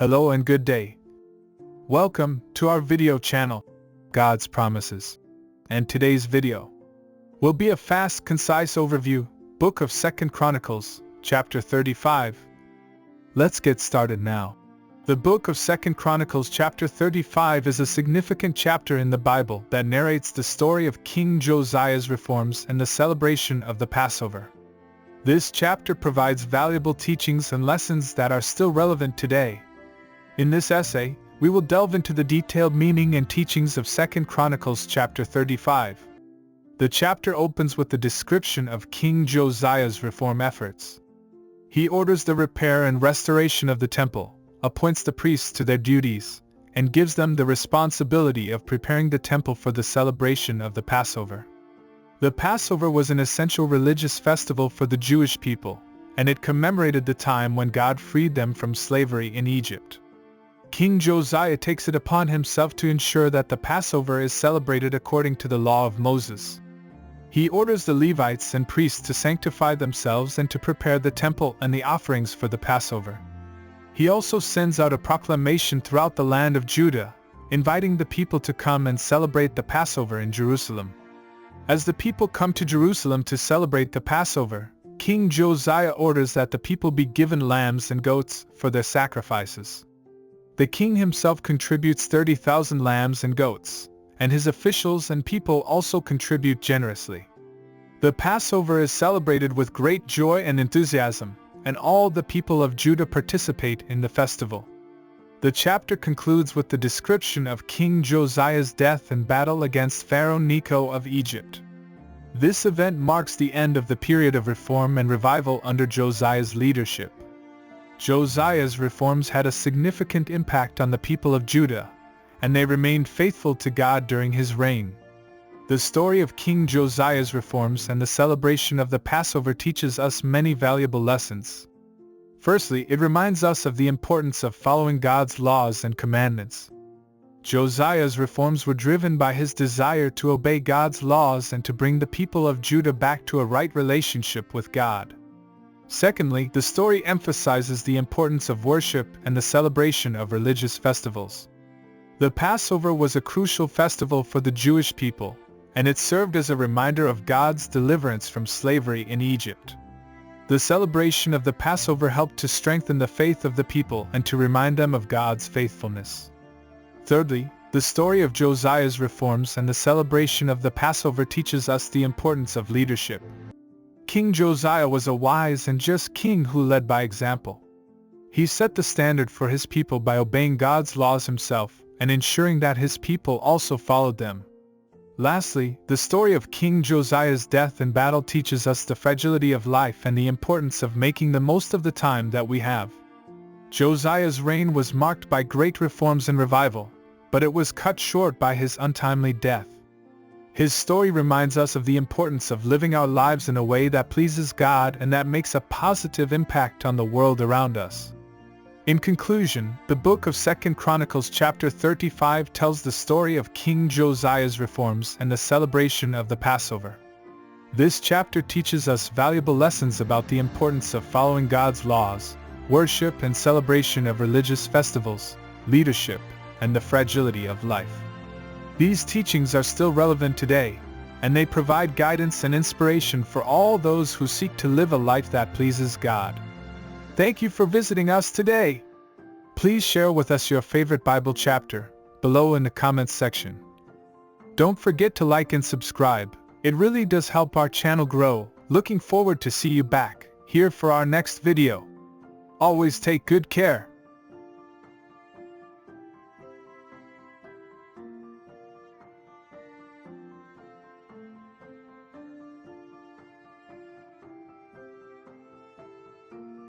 Hello and good day. Welcome to our video channel, God's Promises. And today's video will be a fast, concise overview, book of 2 Chronicles, Chapter 35. Let's get started now. The book of 2 Chronicles Chapter 35 is a significant chapter in the Bible that narrates the story of King Josiah's reforms and the celebration of the Passover. This chapter provides valuable teachings and lessons that are still relevant today. In this essay, we will delve into the detailed meaning and teachings of 2 Chronicles Chapter 35. The chapter opens with the description of King Josiah's reform efforts. He orders the repair and restoration of the temple, appoints the priests to their duties, and gives them the responsibility of preparing the temple for the celebration of the Passover. The Passover was an essential religious festival for the Jewish people, and it commemorated the time when God freed them from slavery in Egypt. King Josiah takes it upon himself to ensure that the Passover is celebrated according to the law of Moses. He orders the Levites and priests to sanctify themselves and to prepare the temple and the offerings for the Passover. He also sends out a proclamation throughout the land of Judah, inviting the people to come and celebrate the Passover in Jerusalem. As the people come to Jerusalem to celebrate the Passover, King Josiah orders that the people be given lambs and goats for their sacrifices. The king himself contributes 30,000 lambs and goats, and his officials and people also contribute generously. The Passover is celebrated with great joy and enthusiasm, and all the people of Judah participate in the festival. The chapter concludes with the description of King Josiah's death and battle against Pharaoh Necho of Egypt. This event marks the end of the period of reform and revival under Josiah's leadership. Josiah's reforms had a significant impact on the people of Judah, and they remained faithful to God during his reign. The story of King Josiah's reforms and the celebration of the Passover teaches us many valuable lessons. Firstly, it reminds us of the importance of following God's laws and commandments. Josiah's reforms were driven by his desire to obey God's laws and to bring the people of Judah back to a right relationship with God. Secondly, the story emphasizes the importance of worship and the celebration of religious festivals. The Passover was a crucial festival for the Jewish people, and it served as a reminder of God's deliverance from slavery in Egypt. The celebration of the Passover helped to strengthen the faith of the people and to remind them of God's faithfulness. Thirdly, the story of Josiah's reforms and the celebration of the Passover teaches us the importance of leadership. King Josiah was a wise and just king who led by example. He set the standard for his people by obeying God's laws himself and ensuring that his people also followed them. Lastly, the story of King Josiah's death and battle teaches us the fragility of life and the importance of making the most of the time that we have. Josiah's reign was marked by great reforms and revival, but it was cut short by his untimely death. His story reminds us of the importance of living our lives in a way that pleases God and that makes a positive impact on the world around us. In conclusion, the book of 2 Chronicles Chapter 35 tells the story of King Josiah's reforms and the celebration of the Passover. This chapter teaches us valuable lessons about the importance of following God's laws, worship and celebration of religious festivals, leadership, and the fragility of life. These teachings are still relevant today, and they provide guidance and inspiration for all those who seek to live a life that pleases God. Thank you for visiting us today. Please share with us your favorite Bible chapter below in the comments section. Don't forget to like and subscribe. It really does help our channel grow. Looking forward to see you back here for our next video. Always take good care.